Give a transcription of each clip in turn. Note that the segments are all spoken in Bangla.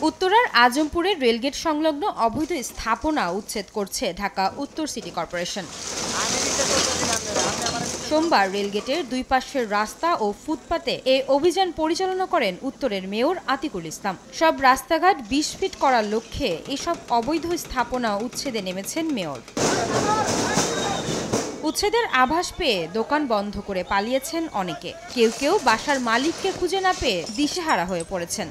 উত্তরার আজমপুরের রেলগেট সংলগ্ন অবৈধ স্থাপনা উচ্ছেদ করছে ঢাকা উত্তর সিটি কর্পোরেশন। সোমবার রেলগেটের দুই পাশের রাস্তা ও ফুটপাতে এ অভিযান পরিচালনা করেন উত্তরের মেয়র আতিকুল ইসলাম। সব রাস্তাঘাট ২০ ফিট করার লক্ষ্যে এসব অবৈধ স্থাপনা উচ্ছেদে নেমেছেন মেয়র। উচ্ছেদের আভাস পেয়ে দোকান বন্ধ করে পালিয়েছেন অনেকে। কেউ কেউ বাসার মালিককে খুঁজে না পেয়ে দিশেহারা হয়ে পড়েছেন।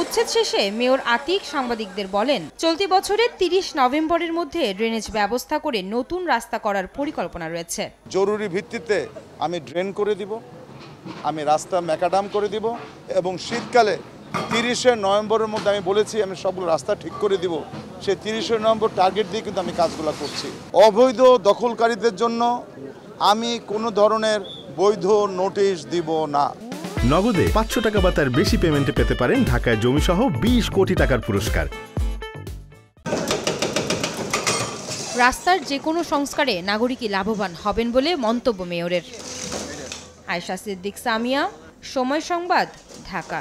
উচ্ছেদ শেষে মেয়র আতিক সাংবাদিকদের বলেন, চলতি বছরের ৩০ নভেম্বরের মধ্যে ড্রেনেজ ব্যবস্থা করে নতুন রাস্তা করার পরিকল্পনা রয়েছে। জরুরি ভিত্তিতে আমি ড্রেন করে দিব, আমি রাস্তা ম্যাকাডাম করে দিব এবং শীতকালে ৩০শে নভেম্বরের মধ্যে আমি বলেছি আমি সবগুলো রাস্তা ঠিক করে দিব। সেই ৩০শে নভেম্বর টার্গেট দিয়ে কিন্তু আমি কাজগুলো করছি। অবৈধ দখলকারীদের জন্য আমি কোনো ধরনের বৈধ নোটিশ দিব না। নগদে ৫০০ টাকা বা তার বেশি পেমেন্টে পেতে পারেন ঢাকায় জমিসহ ২০ কোটি টাকার পুরস্কার। রাস্তার যে কোনো সংস্কারে নাগরিকই লাভবান হবেন বলে মন্তব্য মেয়রের। আয়েশা সিদ্দিক সামিয়া, সময় সংবাদ, ঢাকা।